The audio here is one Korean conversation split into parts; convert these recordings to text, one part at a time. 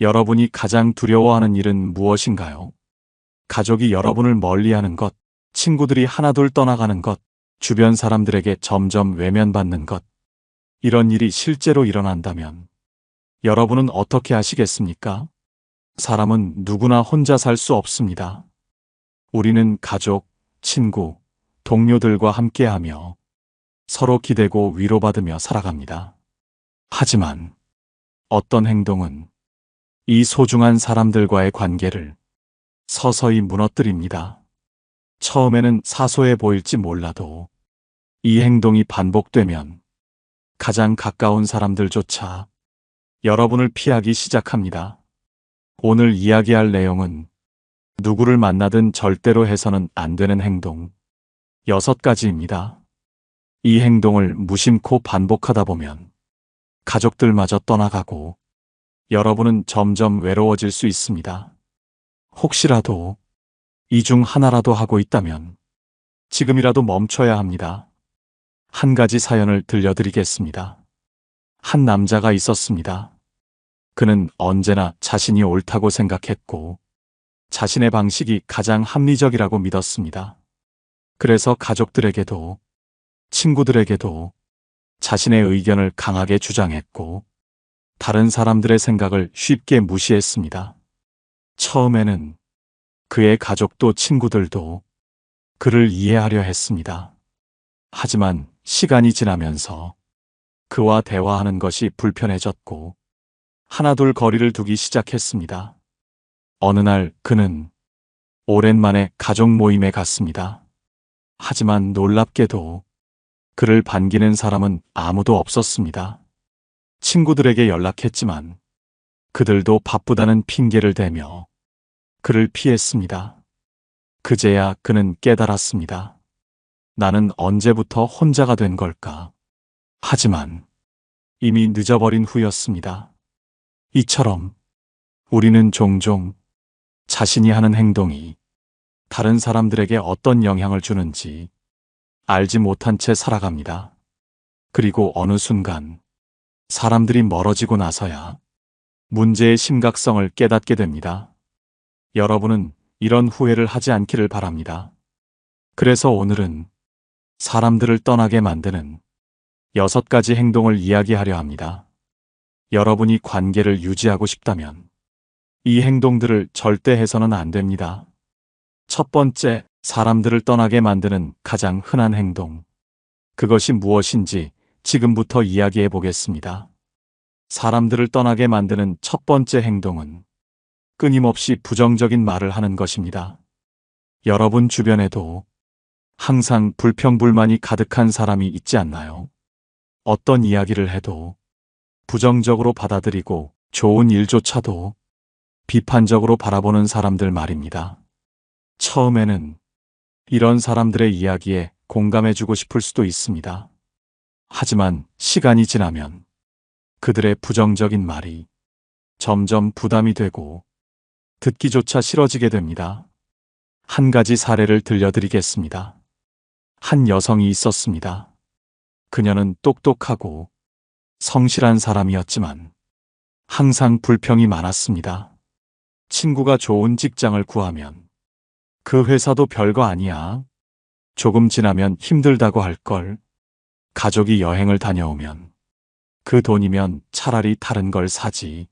여러분이 가장 두려워하는 일은 무엇인가요? 가족이 여러분을 멀리하는 것, 친구들이 하나둘 떠나가는 것, 주변 사람들에게 점점 외면받는 것. 이런 일이 실제로 일어난다면 여러분은 어떻게 하시겠습니까? 사람은 누구나 혼자 살 수 없습니다. 우리는 가족, 친구, 동료들과 함께하며 서로 기대고 위로받으며 살아갑니다. 하지만 어떤 행동은 이 소중한 사람들과의 관계를 서서히 무너뜨립니다. 처음에는 사소해 보일지 몰라도 이 행동이 반복되면 가장 가까운 사람들조차 여러분을 피하기 시작합니다. 오늘 이야기할 내용은 누구를 만나든 절대로 해서는 안 되는 행동 6가지입니다. 이 행동을 무심코 반복하다 보면 가족들마저 떠나가고 여러분은 점점 외로워질 수 있습니다. 혹시라도 이 중 하나라도 하고 있다면 지금이라도 멈춰야 합니다. 한 가지 사연을 들려드리겠습니다. 한 남자가 있었습니다. 그는 언제나 자신이 옳다고 생각했고 자신의 방식이 가장 합리적이라고 믿었습니다. 그래서 가족들에게도 친구들에게도 자신의 의견을 강하게 주장했고 다른 사람들의 생각을 쉽게 무시했습니다. 처음에는 그의 가족도 친구들도 그를 이해하려 했습니다. 하지만 시간이 지나면서 그와 대화하는 것이 불편해졌고 하나둘 거리를 두기 시작했습니다. 어느 날 그는 오랜만에 가족 모임에 갔습니다. 하지만 놀랍게도 그를 반기는 사람은 아무도 없었습니다. 친구들에게 연락했지만 그들도 바쁘다는 핑계를 대며 그를 피했습니다. 그제야 그는 깨달았습니다. 나는 언제부터 혼자가 된 걸까? 하지만 이미 늦어버린 후였습니다. 이처럼 우리는 종종 자신이 하는 행동이 다른 사람들에게 어떤 영향을 주는지 알지 못한 채 살아갑니다. 그리고 어느 순간 사람들이 멀어지고 나서야 문제의 심각성을 깨닫게 됩니다. 여러분은 이런 후회를 하지 않기를 바랍니다. 그래서 오늘은 사람들을 떠나게 만드는 6가지 행동을 이야기하려 합니다. 여러분이 관계를 유지하고 싶다면 이 행동들을 절대 해서는 안 됩니다. 첫 번째, 사람들을 떠나게 만드는 가장 흔한 행동. 그것이 무엇인지 지금부터 이야기해 보겠습니다. 사람들을 떠나게 만드는 첫 번째 행동은 끊임없이 부정적인 말을 하는 것입니다. 여러분 주변에도 항상 불평불만이 가득한 사람이 있지 않나요? 어떤 이야기를 해도 부정적으로 받아들이고 좋은 일조차도 비판적으로 바라보는 사람들 말입니다. 처음에는 이런 사람들의 이야기에 공감해주고 싶을 수도 있습니다. 하지만 시간이 지나면 그들의 부정적인 말이 점점 부담이 되고 듣기조차 싫어지게 됩니다. 한 가지 사례를 들려드리겠습니다. 한 여성이 있었습니다. 그녀는 똑똑하고 성실한 사람이었지만 항상 불평이 많았습니다. 친구가 좋은 직장을 구하면 그 회사도 별거 아니야. 조금 지나면 힘들다고 할걸. 가족이 여행을 다녀오면 그 돈이면 차라리 다른 걸 사지.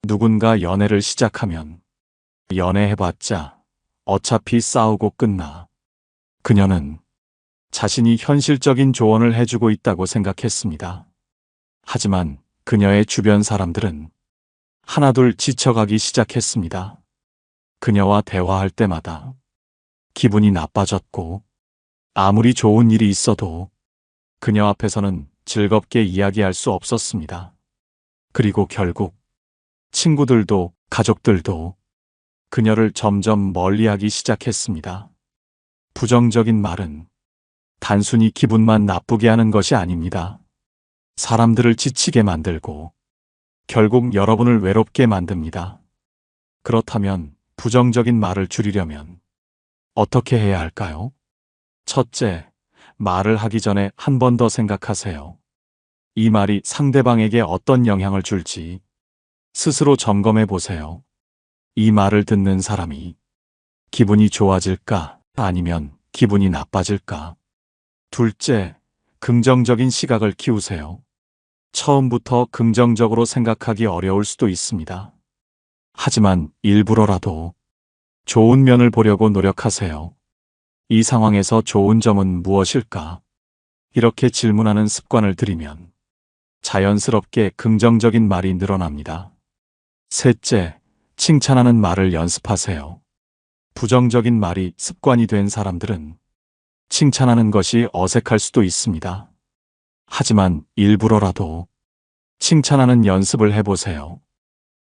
누군가 연애를 시작하면 연애해봤자 어차피 싸우고 끝나. 그녀는 자신이 현실적인 조언을 해주고 있다고 생각했습니다. 하지만 그녀의 주변 사람들은 하나둘 지쳐가기 시작했습니다. 그녀와 대화할 때마다 기분이 나빠졌고 아무리 좋은 일이 있어도 그녀 앞에서는 즐겁게 이야기할 수 없었습니다. 그리고 결국 친구들도 가족들도 그녀를 점점 멀리하기 시작했습니다. 부정적인 말은 단순히 기분만 나쁘게 하는 것이 아닙니다. 사람들을 지치게 만들고 결국 여러분을 외롭게 만듭니다. 그렇다면 부정적인 말을 줄이려면 어떻게 해야 할까요? 첫째, 말을 하기 전에 한 번 더 생각하세요. 이 말이 상대방에게 어떤 영향을 줄지, 스스로 점검해 보세요. 이 말을 듣는 사람이 기분이 좋아질까? 아니면 기분이 나빠질까? 둘째, 긍정적인 시각을 키우세요. 처음부터 긍정적으로 생각하기 어려울 수도 있습니다. 하지만 일부러라도 좋은 면을 보려고 노력하세요. 이 상황에서 좋은 점은 무엇일까? 이렇게 질문하는 습관을 들이면 자연스럽게 긍정적인 말이 늘어납니다. 셋째, 칭찬하는 말을 연습하세요. 부정적인 말이 습관이 된 사람들은 칭찬하는 것이 어색할 수도 있습니다. 하지만 일부러라도 칭찬하는 연습을 해보세요.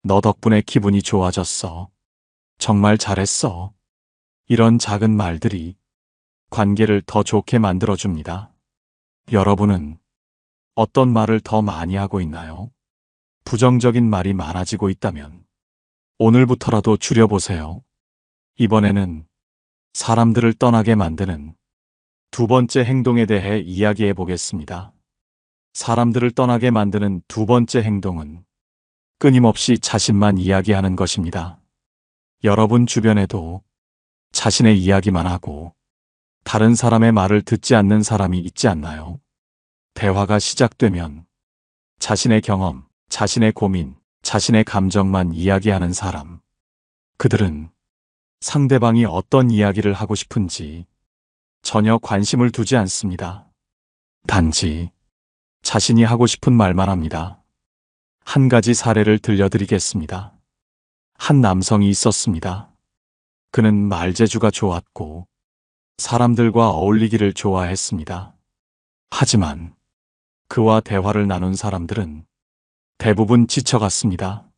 너 덕분에 기분이 좋아졌어. 정말 잘했어. 이런 작은 말들이 관계를 더 좋게 만들어줍니다. 여러분은 어떤 말을 더 많이 하고 있나요? 부정적인 말이 많아지고 있다면 오늘부터라도 줄여보세요. 이번에는 사람들을 떠나게 만드는 두 번째 행동에 대해 이야기해 보겠습니다. 사람들을 떠나게 만드는 두 번째 행동은 끊임없이 자신만 이야기하는 것입니다. 여러분 주변에도 자신의 이야기만 하고 다른 사람의 말을 듣지 않는 사람이 있지 않나요? 대화가 시작되면 자신의 경험, 자신의 고민, 자신의 감정만 이야기하는 사람. 그들은 상대방이 어떤 이야기를 하고 싶은지 전혀 관심을 두지 않습니다. 단지 자신이 하고 싶은 말만 합니다. 한 가지 사례를 들려드리겠습니다. 한 남성이 있었습니다. 그는 말재주가 좋았고 사람들과 어울리기를 좋아했습니다. 하지만 그와 대화를 나눈 사람들은 대부분 지쳐갔습니다.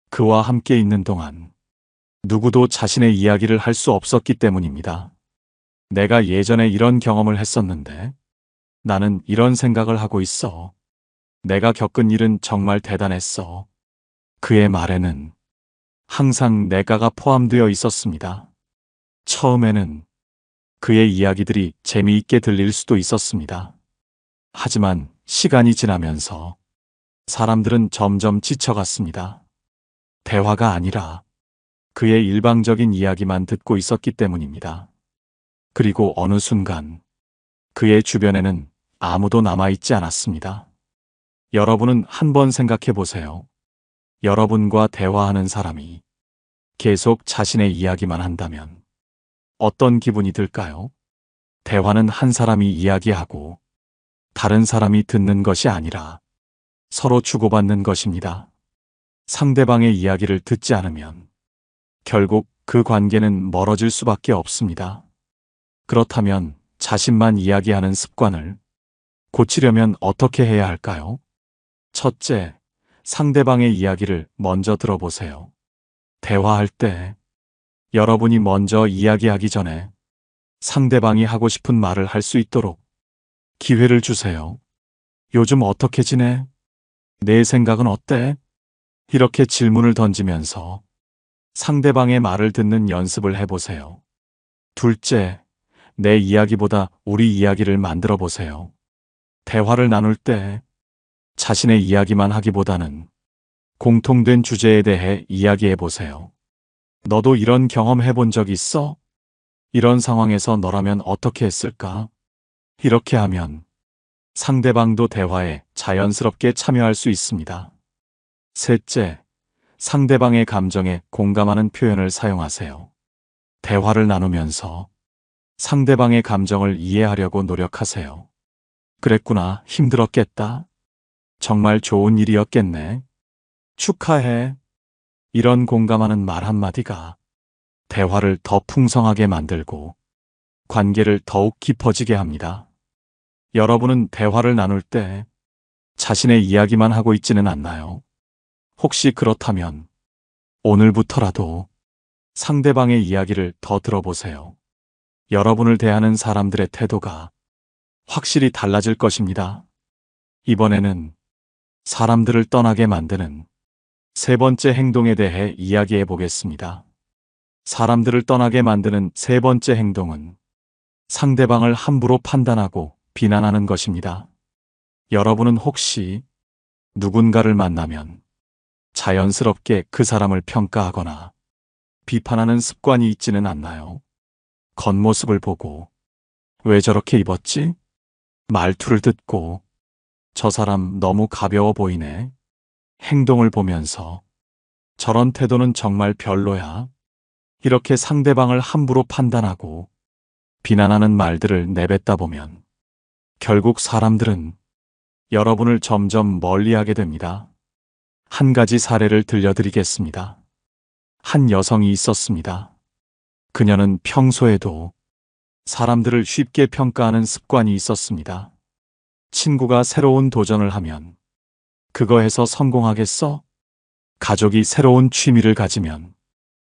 그와 함께 있는 동안 누구도 자신의 이야기를 할 수 없었기 때문입니다. 내가 예전에 이런 경험을 했었는데 나는 이런 생각을 하고 있어. 내가 겪은 일은 정말 대단했어. 그의 말에는 항상 내가가 포함되어 있었습니다. 처음에는 그의 이야기들이 재미있게 들릴 수도 있었습니다. 하지만 시간이 지나면서 사람들은 점점 지쳐갔습니다. 대화가 아니라 그의 일방적인 이야기만 듣고 있었기 때문입니다. 그리고 어느 순간 그의 주변에는 아무도 남아있지 않았습니다. 여러분은 한번 생각해 보세요. 여러분과 대화하는 사람이 계속 자신의 이야기만 한다면 어떤 기분이 들까요? 대화는 한 사람이 이야기하고 다른 사람이 듣는 것이 아니라 서로 주고받는 것입니다. 상대방의 이야기를 듣지 않으면 결국 그 관계는 멀어질 수밖에 없습니다. 그렇다면 자신만 이야기하는 습관을 고치려면 어떻게 해야 할까요? 첫째, 상대방의 이야기를 먼저 들어보세요. 대화할 때 여러분이 먼저 이야기하기 전에 상대방이 하고 싶은 말을 할 수 있도록 기회를 주세요. 요즘 어떻게 지내? 내 생각은 어때? 이렇게 질문을 던지면서 상대방의 말을 듣는 연습을 해보세요. 둘째, 내 이야기보다 우리 이야기를 만들어 보세요. 대화를 나눌 때 자신의 이야기만 하기보다는 공통된 주제에 대해 이야기해 보세요. 너도 이런 경험 해본 적 있어? 이런 상황에서 너라면 어떻게 했을까? 이렇게 하면 상대방도 대화에 자연스럽게 참여할 수 있습니다. 셋째, 상대방의 감정에 공감하는 표현을 사용하세요. 대화를 나누면서 상대방의 감정을 이해하려고 노력하세요. 그랬구나, 힘들었겠다. 정말 좋은 일이었겠네. 축하해. 이런 공감하는 말 한마디가 대화를 더 풍성하게 만들고 관계를 더욱 깊어지게 합니다. 여러분은 대화를 나눌 때 자신의 이야기만 하고 있지는 않나요? 혹시 그렇다면 오늘부터라도 상대방의 이야기를 더 들어보세요. 여러분을 대하는 사람들의 태도가 확실히 달라질 것입니다. 이번에는 사람들을 떠나게 만드는 세 번째 행동에 대해 이야기해 보겠습니다. 사람들을 떠나게 만드는 세 번째 행동은 상대방을 함부로 판단하고 비난하는 것입니다. 여러분은 혹시 누군가를 만나면 자연스럽게 그 사람을 평가하거나 비판하는 습관이 있지는 않나요? 겉모습을 보고 왜 저렇게 입었지? 말투를 듣고 저 사람 너무 가벼워 보이네. 행동을 보면서 저런 태도는 정말 별로야. 이렇게 상대방을 함부로 판단하고 비난하는 말들을 내뱉다 보면 결국 사람들은 여러분을 점점 멀리하게 됩니다. 한 가지 사례를 들려드리겠습니다. 한 여성이 있었습니다. 그녀는 평소에도 사람들을 쉽게 평가하는 습관이 있었습니다. 친구가 새로운 도전을 하면 그거 해서 성공하겠어? 가족이 새로운 취미를 가지면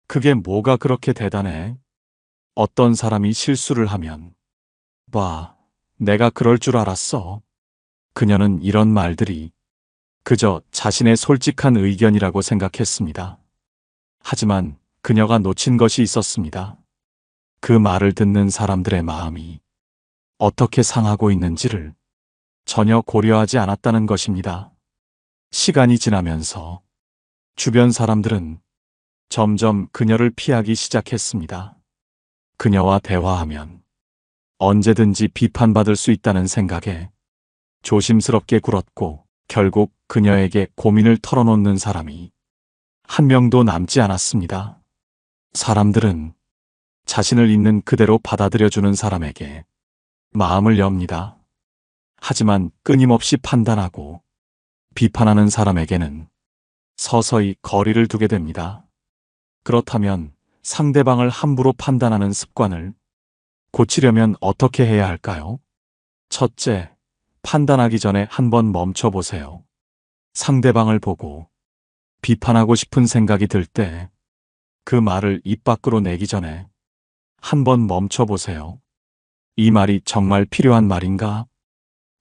그게 뭐가 그렇게 대단해? 어떤 사람이 실수를 하면 봐, 내가 그럴 줄 알았어. 그녀는 이런 말들이 그저 자신의 솔직한 의견이라고 생각했습니다. 하지만 그녀가 놓친 것이 있었습니다. 그 말을 듣는 사람들의 마음이 어떻게 상하고 있는지를 전혀 고려하지 않았다는 것입니다. 시간이 지나면서 주변 사람들은 점점 그녀를 피하기 시작했습니다. 그녀와 대화하면 언제든지 비판받을 수 있다는 생각에 조심스럽게 굴었고 결국 그녀에게 고민을 털어놓는 사람이 한 명도 남지 않았습니다. 사람들은 자신을 있는 그대로 받아들여주는 사람에게 마음을 엽니다. 하지만 끊임없이 판단하고 비판하는 사람에게는 서서히 거리를 두게 됩니다. 그렇다면 상대방을 함부로 판단하는 습관을 고치려면 어떻게 해야 할까요? 첫째, 판단하기 전에 한번 멈춰보세요. 상대방을 보고 비판하고 싶은 생각이 들 때 그 말을 입 밖으로 내기 전에 한번 멈춰보세요. 이 말이 정말 필요한 말인가?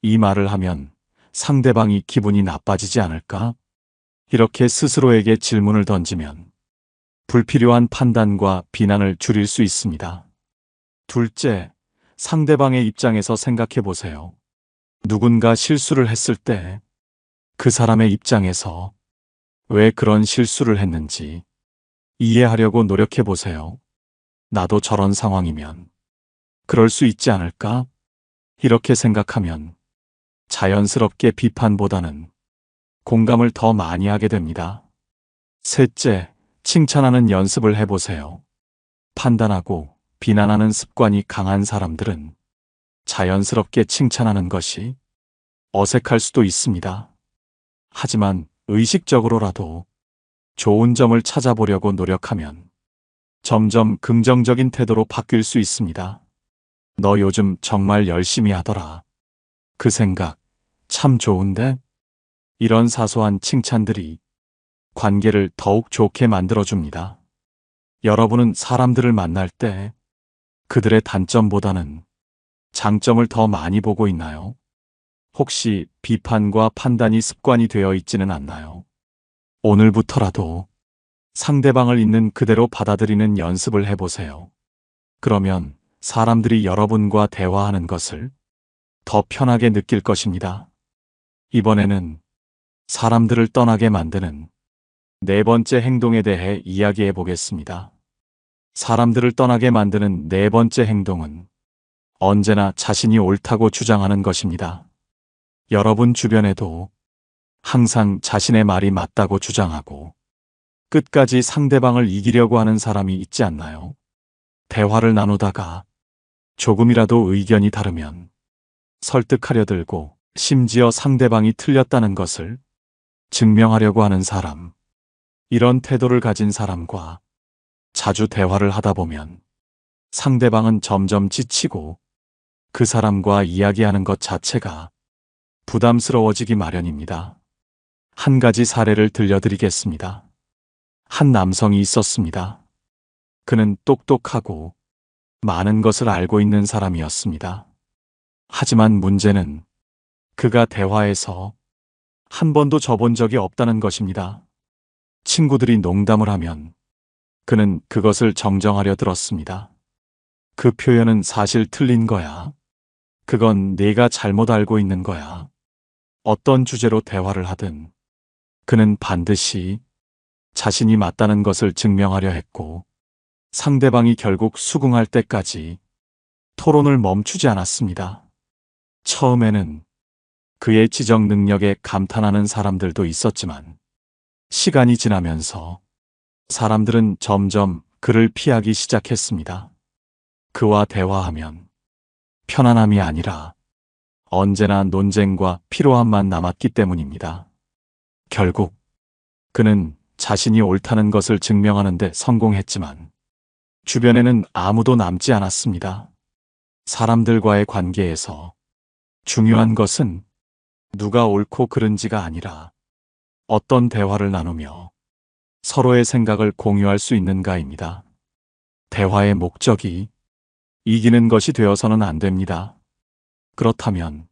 이 말을 하면 상대방이 기분이 나빠지지 않을까? 이렇게 스스로에게 질문을 던지면 불필요한 판단과 비난을 줄일 수 있습니다. 둘째, 상대방의 입장에서 생각해 보세요. 누군가 실수를 했을 때 그 사람의 입장에서 왜 그런 실수를 했는지 이해하려고 노력해 보세요. 나도 저런 상황이면 그럴 수 있지 않을까? 이렇게 생각하면 자연스럽게 비판보다는 공감을 더 많이 하게 됩니다. 셋째, 칭찬하는 연습을 해보세요. 판단하고 비난하는 습관이 강한 사람들은 자연스럽게 칭찬하는 것이 어색할 수도 있습니다. 하지만 의식적으로라도 좋은 점을 찾아보려고 노력하면 점점 긍정적인 태도로 바뀔 수 있습니다. 너 요즘 정말 열심히 하더라. 그 생각 참 좋은데? 이런 사소한 칭찬들이 관계를 더욱 좋게 만들어줍니다. 여러분은 사람들을 만날 때 그들의 단점보다는 장점을 더 많이 보고 있나요? 혹시 비판과 판단이 습관이 되어 있지는 않나요? 오늘부터라도 상대방을 있는 그대로 받아들이는 연습을 해보세요. 그러면 사람들이 여러분과 대화하는 것을 더 편하게 느낄 것입니다. 이번에는 사람들을 떠나게 만드는 네 번째 행동에 대해 이야기해 보겠습니다. 사람들을 떠나게 만드는 네 번째 행동은 언제나 자신이 옳다고 주장하는 것입니다. 여러분 주변에도 항상 자신의 말이 맞다고 주장하고 끝까지 상대방을 이기려고 하는 사람이 있지 않나요? 대화를 나누다가 조금이라도 의견이 다르면 설득하려 들고 심지어 상대방이 틀렸다는 것을 증명하려고 하는 사람. 이런 태도를 가진 사람과 자주 대화를 하다 보면 상대방은 점점 지치고 그 사람과 이야기하는 것 자체가 부담스러워지기 마련입니다. 한 가지 사례를 들려드리겠습니다. 한 남성이 있었습니다. 그는 똑똑하고 많은 것을 알고 있는 사람이었습니다. 하지만 문제는 그가 대화에서 한 번도 져본 적이 없다는 것입니다. 친구들이 농담을 하면 그는 그것을 정정하려 들었습니다. 그 표현은 사실 틀린 거야. 그건 네가 잘못 알고 있는 거야. 어떤 주제로 대화를 하든 그는 반드시 자신이 맞다는 것을 증명하려 했고, 상대방이 결국 수긍할 때까지 토론을 멈추지 않았습니다. 처음에는 그의 지적 능력에 감탄하는 사람들도 있었지만, 시간이 지나면서 사람들은 점점 그를 피하기 시작했습니다. 그와 대화하면 편안함이 아니라 언제나 논쟁과 피로함만 남았기 때문입니다. 결국 그는 자신이 옳다는 것을 증명하는데 성공했지만 주변에는 아무도 남지 않았습니다. 사람들과의 관계에서 중요한 것은 누가 옳고 그른지가 아니라 어떤 대화를 나누며 서로의 생각을 공유할 수 있는가입니다. 대화의 목적이 이기는 것이 되어서는 안 됩니다. 그렇다면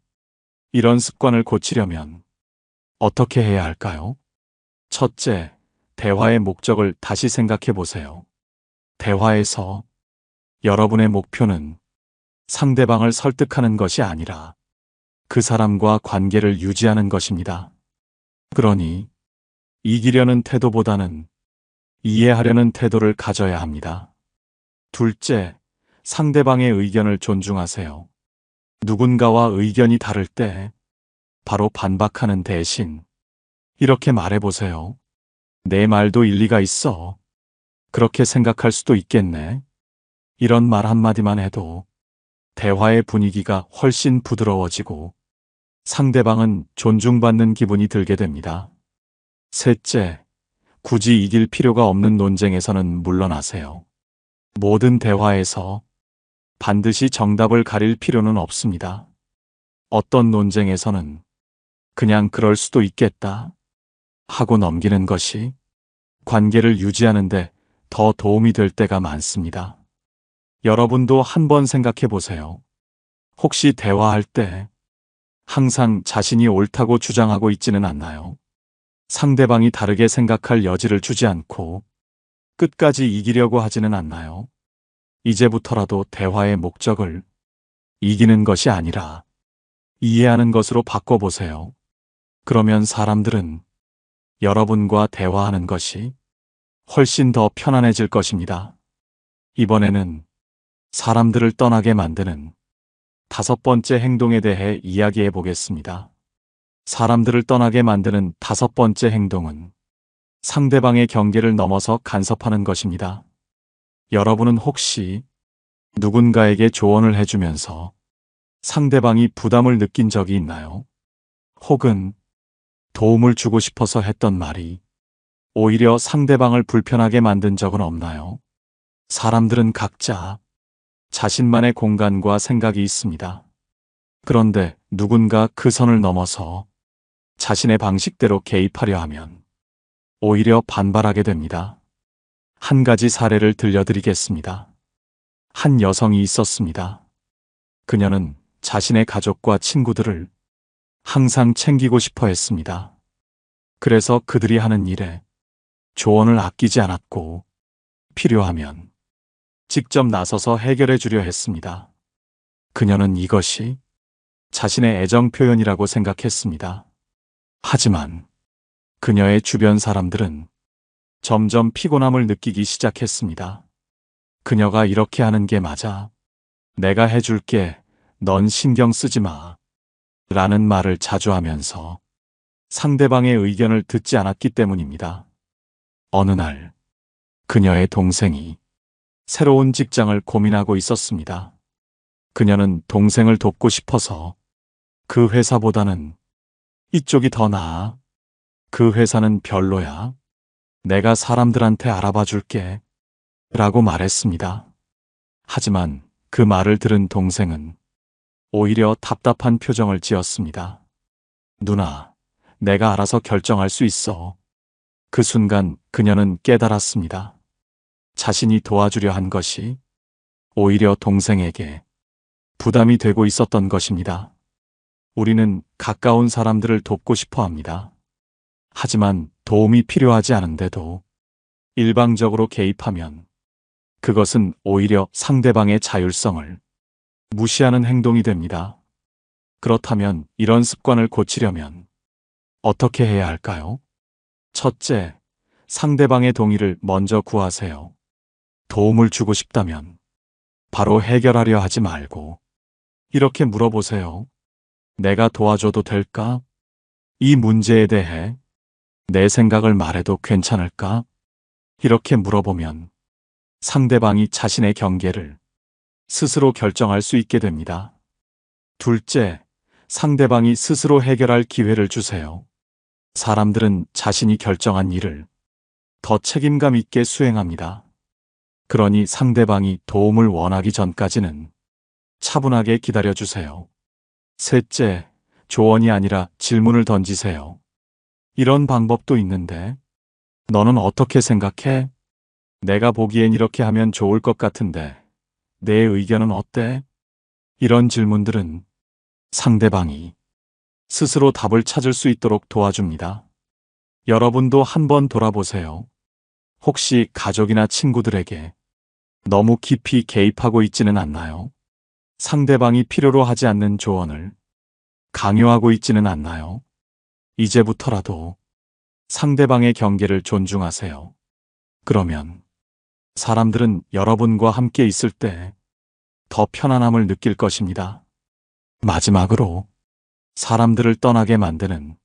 이런 습관을 고치려면 어떻게 해야 할까요? 첫째, 대화의 목적을 다시 생각해 보세요. 대화에서 여러분의 목표는 상대방을 설득하는 것이 아니라 그 사람과 관계를 유지하는 것입니다. 그러니 이기려는 태도보다는 이해하려는 태도를 가져야 합니다. 둘째, 상대방의 의견을 존중하세요. 누군가와 의견이 다를 때 바로 반박하는 대신 이렇게 말해보세요. 내 말도 일리가 있어. 그렇게 생각할 수도 있겠네. 이런 말 한마디만 해도 대화의 분위기가 훨씬 부드러워지고 상대방은 존중받는 기분이 들게 됩니다. 셋째, 굳이 이길 필요가 없는 논쟁에서는 물러나세요. 모든 대화에서 반드시 정답을 가릴 필요는 없습니다. 어떤 논쟁에서는 그냥 그럴 수도 있겠다 하고 넘기는 것이 관계를 유지하는데 더 도움이 될 때가 많습니다. 여러분도 한번 생각해 보세요. 혹시 대화할 때 항상 자신이 옳다고 주장하고 있지는 않나요? 상대방이 다르게 생각할 여지를 주지 않고 끝까지 이기려고 하지는 않나요? 이제부터라도 대화의 목적을 이기는 것이 아니라 이해하는 것으로 바꿔보세요. 그러면 사람들은 여러분과 대화하는 것이 훨씬 더 편안해질 것입니다. 이번에는 사람들을 떠나게 만드는 5번째 행동에 대해 이야기해 보겠습니다. 사람들을 떠나게 만드는 5번째 행동은 상대방의 경계를 넘어서 간섭하는 것입니다. 여러분은 혹시 누군가에게 조언을 해주면서 상대방이 부담을 느낀 적이 있나요? 혹은 도움을 주고 싶어서 했던 말이 오히려 상대방을 불편하게 만든 적은 없나요? 사람들은 각자 자신만의 공간과 생각이 있습니다. 그런데 누군가 그 선을 넘어서 자신의 방식대로 개입하려 하면 오히려 반발하게 됩니다. 한 가지 사례를 들려드리겠습니다. 한 여성이 있었습니다. 그녀는 자신의 가족과 친구들을 항상 챙기고 싶어 했습니다. 그래서 그들이 하는 일에 조언을 아끼지 않았고 필요하면 직접 나서서 해결해 주려 했습니다. 그녀는 이것이 자신의 애정 표현이라고 생각했습니다. 하지만 그녀의 주변 사람들은 점점 피곤함을 느끼기 시작했습니다. 그녀가 이렇게 하는 게 맞아. 내가 해줄게. 넌 신경 쓰지 마. 라는 말을 자주 하면서 상대방의 의견을 듣지 않았기 때문입니다. 어느 날 그녀의 동생이 새로운 직장을 고민하고 있었습니다. 그녀는 동생을 돕고 싶어서 그 회사보다는 이쪽이 더 나아. 그 회사는 별로야. 내가 사람들한테 알아봐 줄게. 라고 말했습니다. 하지만 그 말을 들은 동생은 오히려 답답한 표정을 지었습니다. 누나, 내가 알아서 결정할 수 있어. 그 순간 그녀는 깨달았습니다. 자신이 도와주려 한 것이 오히려 동생에게 부담이 되고 있었던 것입니다. 우리는 가까운 사람들을 돕고 싶어 합니다. 하지만 도움이 필요하지 않은데도 일방적으로 개입하면 그것은 오히려 상대방의 자율성을 무시하는 행동이 됩니다. 그렇다면 이런 습관을 고치려면 어떻게 해야 할까요? 첫째, 상대방의 동의를 먼저 구하세요. 도움을 주고 싶다면 바로 해결하려 하지 말고 이렇게 물어보세요. 내가 도와줘도 될까? 이 문제에 대해 내 생각을 말해도 괜찮을까? 이렇게 물어보면 상대방이 자신의 경계를 스스로 결정할 수 있게 됩니다. 둘째, 상대방이 스스로 해결할 기회를 주세요. 사람들은 자신이 결정한 일을 더 책임감 있게 수행합니다. 그러니 상대방이 도움을 원하기 전까지는 차분하게 기다려주세요. 셋째, 조언이 아니라 질문을 던지세요. 이런 방법도 있는데, 너는 어떻게 생각해? 내가 보기엔 이렇게 하면 좋을 것 같은데, 내 의견은 어때? 이런 질문들은 상대방이 스스로 답을 찾을 수 있도록 도와줍니다. 여러분도 한번 돌아보세요. 혹시 가족이나 친구들에게 너무 깊이 개입하고 있지는 않나요? 상대방이 필요로 하지 않는 조언을 강요하고 있지는 않나요? 이제부터라도 상대방의 경계를 존중하세요. 그러면 사람들은 여러분과 함께 있을 때 더 편안함을 느낄 것입니다. 마지막으로 사람들을 떠나게 만드는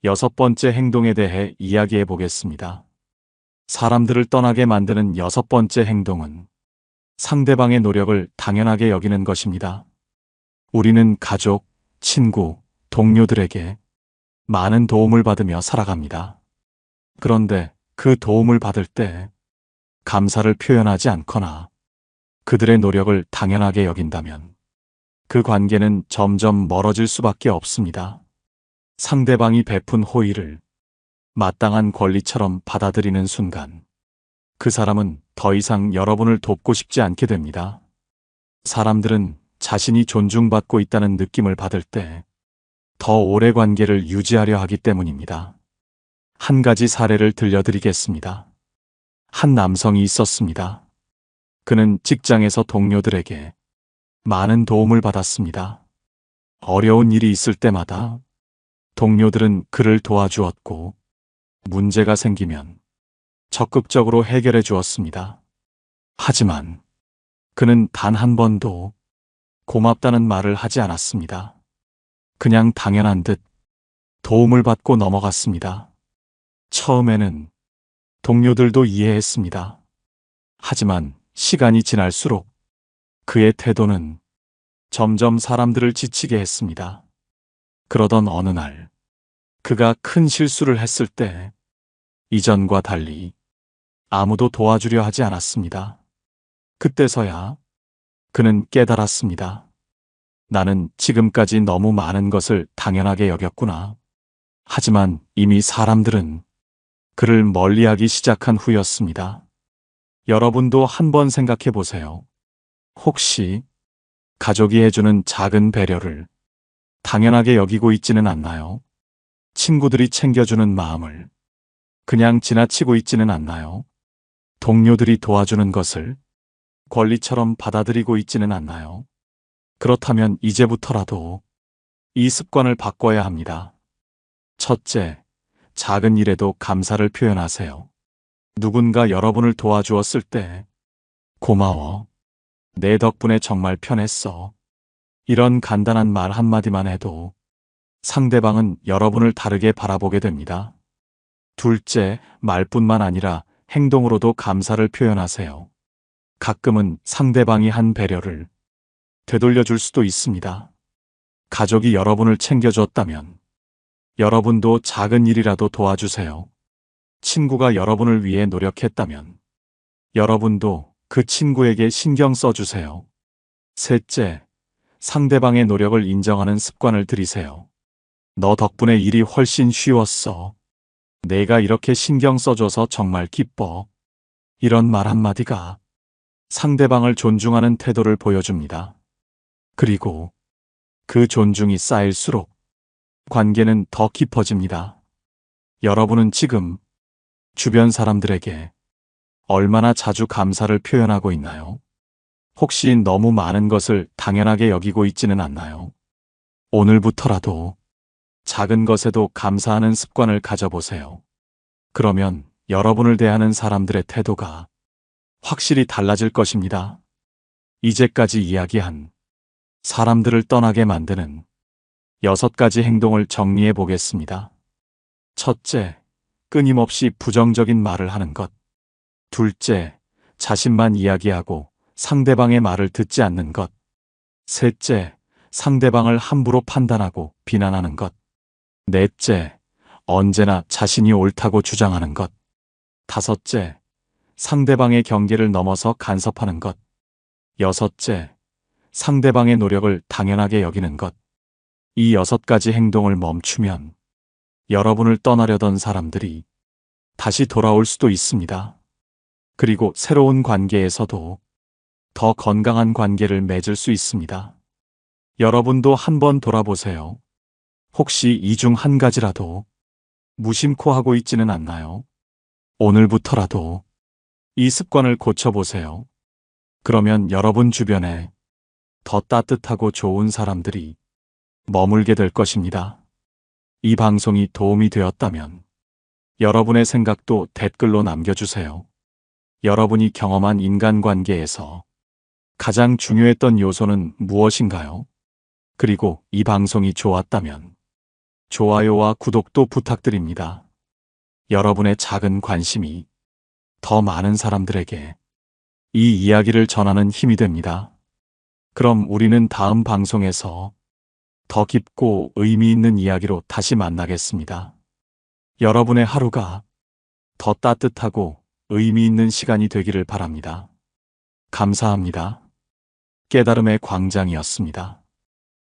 6번째 행동에 대해 이야기해 보겠습니다. 사람들을 떠나게 만드는 6번째 행동은 상대방의 노력을 당연하게 여기는 것입니다. 우리는 가족, 친구, 동료들에게 많은 도움을 받으며 살아갑니다. 그런데 그 도움을 받을 때 감사를 표현하지 않거나 그들의 노력을 당연하게 여긴다면 그 관계는 점점 멀어질 수밖에 없습니다. 상대방이 베푼 호의를 마땅한 권리처럼 받아들이는 순간 그 사람은 더 이상 여러분을 돕고 싶지 않게 됩니다. 사람들은 자신이 존중받고 있다는 느낌을 받을 때 더 오래 관계를 유지하려 하기 때문입니다. 한 가지 사례를 들려드리겠습니다. 한 남성이 있었습니다. 그는 직장에서 동료들에게 많은 도움을 받았습니다. 어려운 일이 있을 때마다 동료들은 그를 도와주었고 문제가 생기면 적극적으로 해결해 주었습니다. 하지만 그는 단 한 번도 고맙다는 말을 하지 않았습니다. 그냥 당연한 듯 도움을 받고 넘어갔습니다. 처음에는 동료들도 이해했습니다. 하지만 시간이 지날수록 그의 태도는 점점 사람들을 지치게 했습니다. 그러던 어느 날, 그가 큰 실수를 했을 때 이전과 달리 아무도 도와주려 하지 않았습니다. 그때서야 그는 깨달았습니다. 나는 지금까지 너무 많은 것을 당연하게 여겼구나. 하지만 이미 사람들은 그를 멀리하기 시작한 후였습니다. 여러분도 한번 생각해 보세요. 혹시 가족이 해주는 작은 배려를 당연하게 여기고 있지는 않나요? 친구들이 챙겨주는 마음을 그냥 지나치고 있지는 않나요? 동료들이 도와주는 것을 권리처럼 받아들이고 있지는 않나요? 그렇다면 이제부터라도 이 습관을 바꿔야 합니다. 첫째, 작은 일에도 감사를 표현하세요. 누군가 여러분을 도와주었을 때 고마워. 내 덕분에 정말 편했어. 이런 간단한 말 한마디만 해도 상대방은 여러분을 다르게 바라보게 됩니다. 둘째, 말뿐만 아니라 행동으로도 감사를 표현하세요. 가끔은 상대방이 한 배려를 되돌려줄 수도 있습니다. 가족이 여러분을 챙겨줬다면 여러분도 작은 일이라도 도와주세요. 친구가 여러분을 위해 노력했다면 여러분도 그 친구에게 신경 써주세요. 셋째, 상대방의 노력을 인정하는 습관을 들이세요. 너 덕분에 일이 훨씬 쉬웠어. 내가 이렇게 신경 써줘서 정말 기뻐. 이런 말 한마디가 상대방을 존중하는 태도를 보여줍니다. 그리고 그 존중이 쌓일수록 관계는 더 깊어집니다. 여러분은 지금 주변 사람들에게 얼마나 자주 감사를 표현하고 있나요? 혹시 너무 많은 것을 당연하게 여기고 있지는 않나요? 오늘부터라도 작은 것에도 감사하는 습관을 가져보세요. 그러면 여러분을 대하는 사람들의 태도가 확실히 달라질 것입니다. 이제까지 이야기한 사람들을 떠나게 만드는 6가지 행동을 정리해 보겠습니다. 첫째, 끊임없이 부정적인 말을 하는 것. 둘째, 자신만 이야기하고 상대방의 말을 듣지 않는 것. 셋째, 상대방을 함부로 판단하고 비난하는 것. 넷째, 언제나 자신이 옳다고 주장하는 것. 다섯째, 상대방의 경계를 넘어서 간섭하는 것. 여섯째, 상대방의 노력을 당연하게 여기는 것. 이 6가지 행동을 멈추면 여러분을 떠나려던 사람들이 다시 돌아올 수도 있습니다. 그리고 새로운 관계에서도 더 건강한 관계를 맺을 수 있습니다. 여러분도 한번 돌아보세요. 혹시 이 중 한 가지라도 무심코 하고 있지는 않나요? 오늘부터라도 이 습관을 고쳐보세요. 그러면 여러분 주변에 더 따뜻하고 좋은 사람들이 머물게 될 것입니다. 이 방송이 도움이 되었다면 여러분의 생각도 댓글로 남겨주세요. 여러분이 경험한 인간관계에서 가장 중요했던 요소는 무엇인가요? 그리고 이 방송이 좋았다면 좋아요와 구독도 부탁드립니다. 여러분의 작은 관심이 더 많은 사람들에게 이 이야기를 전하는 힘이 됩니다. 그럼 우리는 다음 방송에서 더 깊고 의미 있는 이야기로 다시 만나겠습니다. 여러분의 하루가 더 따뜻하고 의미 있는 시간이 되기를 바랍니다. 감사합니다. 깨달음의 광장이었습니다.